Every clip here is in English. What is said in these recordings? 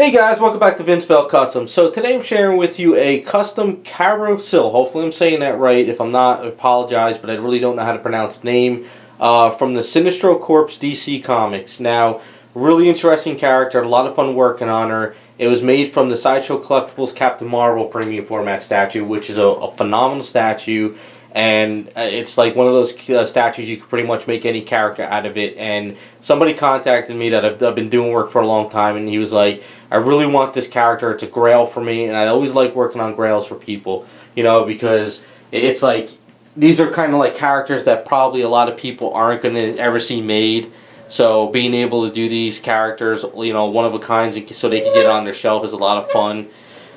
Hey guys, welcome back to Vince-Vell Custom. So today I'm sharing with you a custom Karu-Sil. Hopefully I'm saying that right. If I'm not, I apologize, but I really don't know how to pronounce the name. From the Sinestro Corpse DC Comics. Now, really interesting character, a lot of fun working on her. It was made from the Sideshow Collectibles Captain premium format statue, which is a phenomenal statue. And it's like one of those statues you can pretty much make any character out of it. And somebody contacted me that I've been doing work for a long time, and he was like, I really want this character. It's a grail for me, and I always like working on grails for people, you know, because it's like, these are kind of like characters that probably a lot of people aren't going to ever see made. So being able to do these characters, you know, one of a kind, so they can get on their shelf is a lot of fun.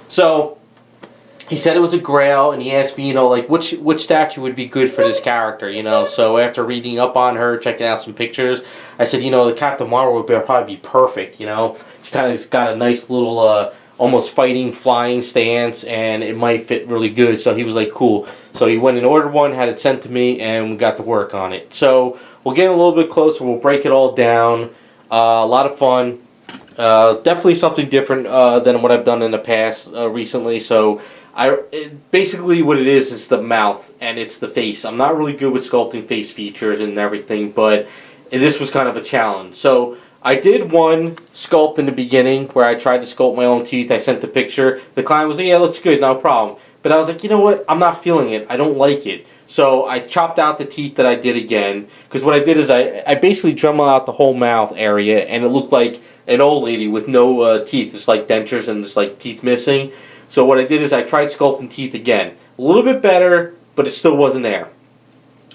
So he said it was a grail, and he asked me, you know, like which statue would be good for this character, you know. So after reading up on her, checking out some pictures, I said, you know, the Captain would probably be perfect, you know. She kind of got a nice little, almost fighting, flying stance, and it might fit really good. So he was like, cool. So he went and ordered one, had it sent to me, and we got to work on it. So we'll get a little bit closer. We'll break it all down. A lot of fun. Definitely something different than what I've done in the past recently. So basically what it is the mouth and it's the face. I'm not really good with sculpting face features and everything, but this was kind of a challenge. So I did one sculpt in the beginning where I tried to sculpt my own teeth. I sent the picture. The client was like, yeah, it looks good, no problem. But I was like, you know what? I'm not feeling it. I don't like it. So I chopped out the teeth that I did again. Because what I did is I basically dremelled out the whole mouth area, and it looked like an old lady with no teeth. It's like dentures and just like teeth missing. So what I did is I tried sculpting teeth again. A little bit better, but it still wasn't there.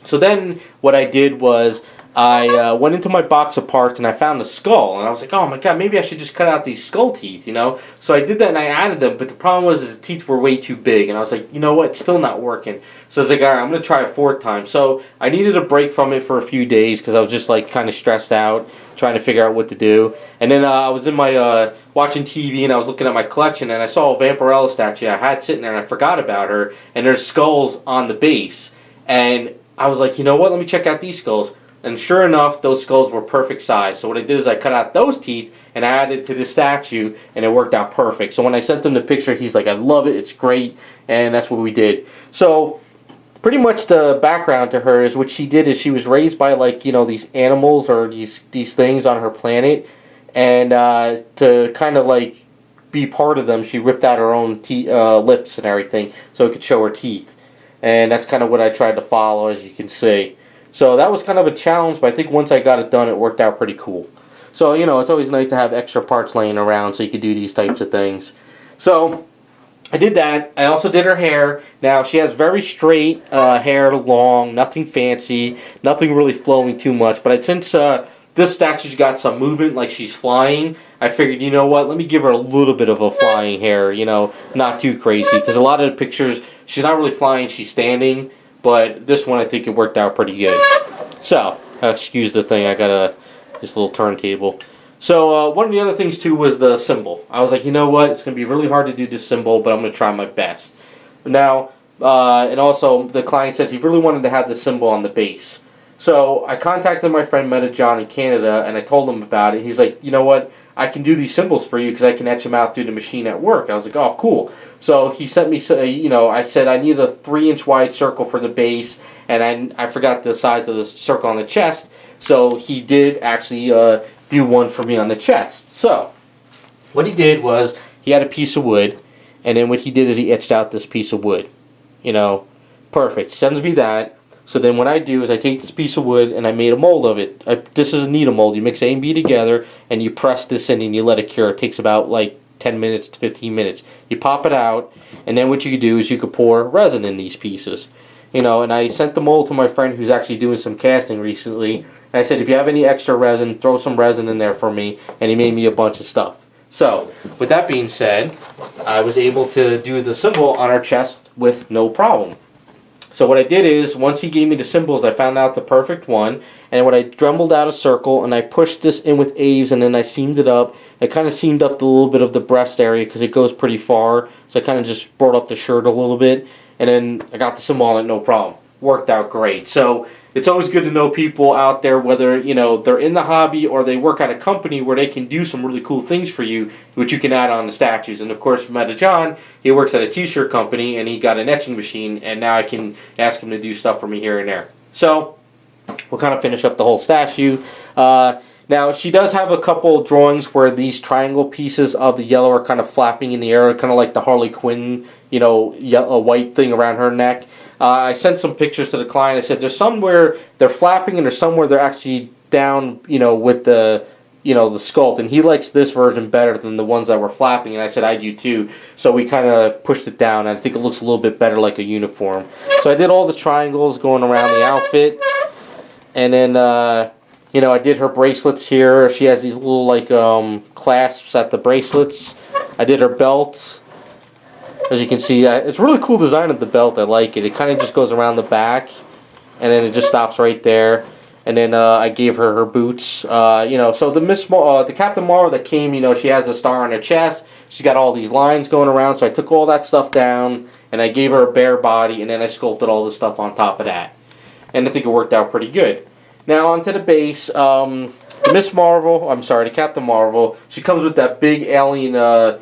So then what I did was I went into my box of parts and I found a skull, and I was like, oh my god, maybe I should just cut out these skull teeth, you know. So I did that and I added them, but the problem was the teeth were way too big, and I was like, you know what, it's still not working. So I was like, alright, I'm going to try a fourth time. So I needed a break from it for a few days because I was just like kind of stressed out trying to figure out what to do. And then I was in my watching TV, and I was looking at my collection, and I saw a Vampirella statue I had sitting there, and I forgot about her, and there's skulls on the base. And I was like, you know what, let me check out these skulls. And sure enough, those skulls were perfect size. So what I did is I cut out those teeth and I added to the statue, and it worked out perfect. So when I sent him the picture, he's like, I love it, it's great, and that's what we did. So pretty much the background to her is what she did is she was raised by, like, you know, these animals or these things on her planet, and to kind of like be part of them, she ripped out her own lips and everything so it could show her teeth. And that's kind of what I tried to follow, as you can see. So that was kind of a challenge, but I think once I got it done, it worked out pretty cool. So, you know, it's always nice to have extra parts laying around so you could do these types of things. So I did that. I also did her hair. Now, she has very straight hair, long, nothing fancy, nothing really flowing too much. But since this statue's got some movement, like she's flying, I figured, you know what, let me give her a little bit of a flying hair, you know, not too crazy. Because a lot of the pictures, she's not really flying, she's standing. But this one, I think it worked out pretty good. So, excuse the thing, I got this little turntable. So, one of the other things, too, was the symbol. I was like, you know what, it's going to be really hard to do this symbol, but I'm going to try my best. Now, and also, the client says he really wanted to have the symbol on the base. So, I contacted my friend Meta John in Canada, and I told him about it. He's like, you know what, I can do these symbols for you because I can etch them out through the machine at work. I was like, oh, cool. So he sent me, you know, I said I need a 3-inch wide circle for the base, and I forgot the size of the circle on the chest. So he did actually do one for me on the chest. So what he did was he had a piece of wood, and then what he did is he etched out this piece of wood. You know, perfect. Sends me that. So then what I do is I take this piece of wood and I made a mold of it. This is a needle mold. You mix A and B together and you press this in and you let it cure. It takes about like 10 minutes to 15 minutes. You pop it out, and then what you could do is you could pour resin in these pieces. You know, and I sent the mold to my friend who's actually doing some casting recently. And I said, if you have any extra resin, throw some resin in there for me. And he made me a bunch of stuff. So, with that being said, I was able to do the symbol on our chest with no problem. So what I did is, once he gave me the symbols, I found out the perfect one. And when I dremeled out a circle, and I pushed this in with Aves, and then I seamed it up. I kind of seamed up a little bit of the breast area because it goes pretty far. So I kind of just brought up the shirt a little bit. And then I got the symbol on it, no problem. worked out great. So it's always good to know people out there, whether they're in the hobby or they work at a company where they can do some really cool things for you, which you can add on the statues. And of course, Meta John, he works at a t-shirt company and he got an etching machine, and now I can ask him to do stuff for me here and there. So we'll kind of finish up the whole statue. Now, she does have a couple drawings where these triangle pieces of the yellow are kind of flapping in the air, kind of like the Harley Quinn, a white thing around her neck. I sent some pictures to the client. I said there's somewhere they're flapping and there's somewhere they're actually down, with the sculpt. And he likes this version better than the ones that were flapping. And I said I do too. So we kind of pushed it down. And I think it looks a little bit better like a uniform. So I did all the triangles going around the outfit. And then, I did her bracelets here. She has these little, clasps at the bracelets. I did her belts. As you can see, it's a really cool design of the belt. I like it. It kind of just goes around the back, and then it just stops right there. And then I gave her her boots. So the Captain Marvel that came, she has a star on her chest. She's got all these lines going around. So I took all that stuff down, and I gave her a bare body, and then I sculpted all the stuff on top of that. And I think it worked out pretty good. Now onto the base. The Captain Marvel, she comes with that big alien,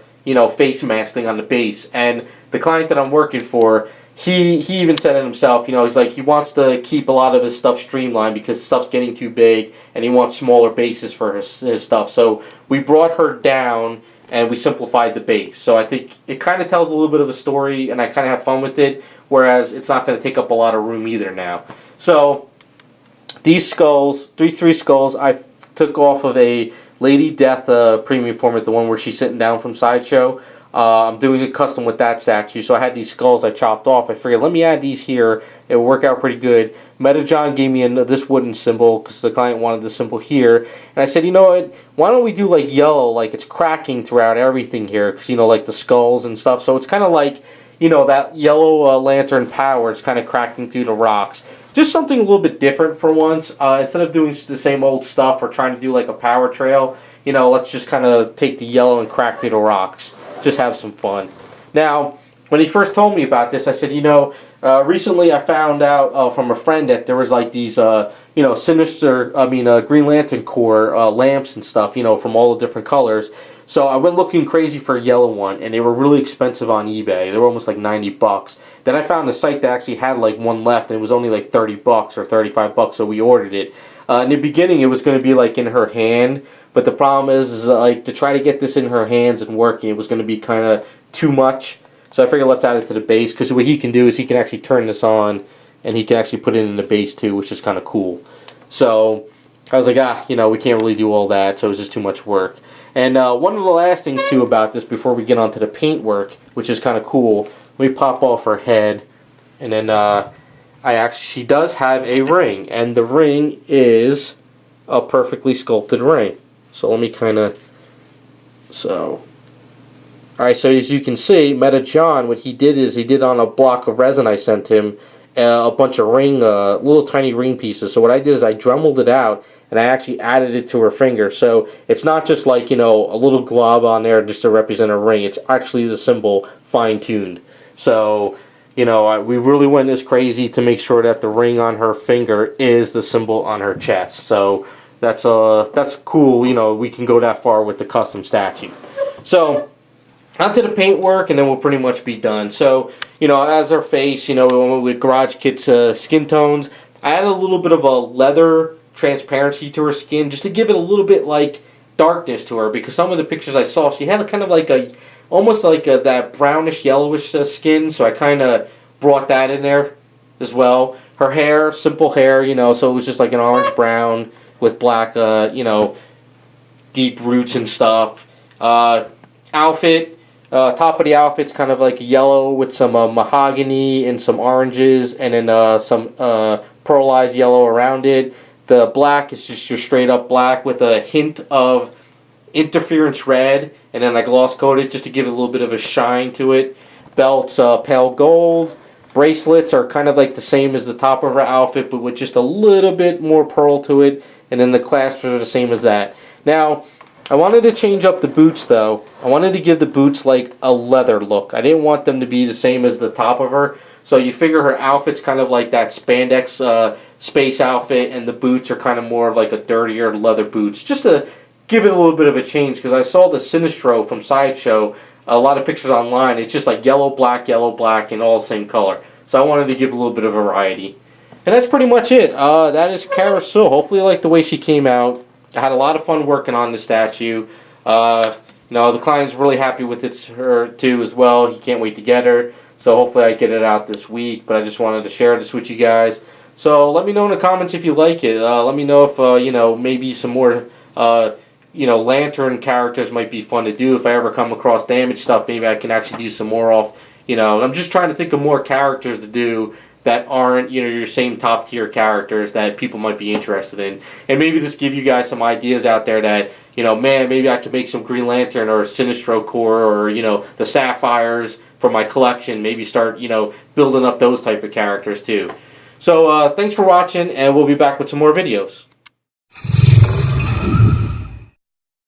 face mask thing on the base. And the client that I'm working for, he even said it himself, he's like, he wants to keep a lot of his stuff streamlined because stuff's getting too big, and he wants smaller bases for his stuff. So we brought her down, and we simplified the base. So I think it kind of tells a little bit of a story, and I kind of have fun with it, whereas it's not going to take up a lot of room either now. So these skulls, three skulls, I took off of a Lady Death premium format, the one where she's sitting down from Sideshow. I'm doing a custom with that statue, so I had these skulls I chopped off. I figured, let me add these here. It will work out pretty good. Meta John gave me this wooden symbol because the client wanted the symbol here. And I said, you know what, why don't we do like yellow, like it's cracking throughout everything here, because, like the skulls and stuff. So it's kind of like, that yellow lantern power is kind of cracking through the rocks. Just something a little bit different for once. Instead of doing the same old stuff or trying to do like a power trail, let's just kind of take the yellow and crack through the rocks. Just have some fun. Now, when he first told me about this, I said, recently I found out from a friend that there was like these, Green Lantern Corps lamps and stuff, from all the different colors. So I went looking crazy for a yellow one, and they were really expensive on eBay. They were almost like $90. Then I found a site that actually had like one left, and it was only like $30 or $35, so we ordered it. In the beginning, it was going to be like in her hand, but the problem is like to try to get this in her hands and working, it was going to be kind of too much. So I figured let's add it to the base, because what he can do is he can actually turn this on, and he can actually put it in the base too, which is kind of cool. So I was like, we can't really do all that, so it was just too much work. And one of the last things too about this before we get onto the paint work, which is kind of cool, let me pop off her head, and then she does have a ring, and the ring is a perfectly sculpted ring. So let me alright, so as you can see, Meta John, what he did is he did on a block of resin I sent him a bunch of little tiny ring pieces. So what I did is I dremeled it out, and I actually added it to her finger. So it's not just like, a little glob on there just to represent a ring. It's actually the symbol fine-tuned. So, we really went this crazy to make sure that the ring on her finger is the symbol on her chest. So that's cool. We can go that far with the custom statue. So onto the paint work, and then we'll pretty much be done. So, as her face, with Garage Kit's skin tones, I added a little bit of a leather transparency to her skin, just to give it a little bit like darkness to her, because some of the pictures I saw, she had kind of like almost like that brownish yellowish skin, so I kind of brought that in there as well. Her hair, simple hair, so it was just like an orange brown with black deep roots and stuff. Outfit, top of the outfit's kind of like yellow with some mahogany and some oranges, and then some pearlized yellow around it. The black is just your straight up black with a hint of interference red, and then I gloss coated just to give it a little bit of a shine to it. Belts, pale gold. Bracelets are kind of like the same as the top of her outfit, but with just a little bit more pearl to it, and then the clasps are the same as that. Now, I wanted to change up the boots though. I wanted to give the boots like a leather look. I didn't want them to be the same as the top of her. So you figure her outfit's kind of like that spandex space outfit, and the boots are kind of more like a dirtier leather boots, just to give it a little bit of a change. Because I saw the Sinestro from Sideshow, a lot of pictures online. It's just like yellow, black, and all the same color. So I wanted to give a little bit of variety. And that's pretty much it. That is Karu-Sil. Hopefully you like the way she came out. I had a lot of fun working on the statue. The client's really happy with her too as well. He can't wait to get her. So hopefully I get it out this week. But I just wanted to share this with you guys. So let me know in the comments if you like it. Let me know if maybe some more lantern characters might be fun to do. If I ever come across damaged stuff, maybe I can actually do some more off. I'm just trying to think of more characters to do that aren't your same top tier characters that people might be interested in, and maybe just give you guys some ideas out there that man, maybe I could make some Green Lantern or Sinestro Corps or the Sapphires for my collection. Maybe start building up those type of characters too. So thanks for watching, and we'll be back with some more videos.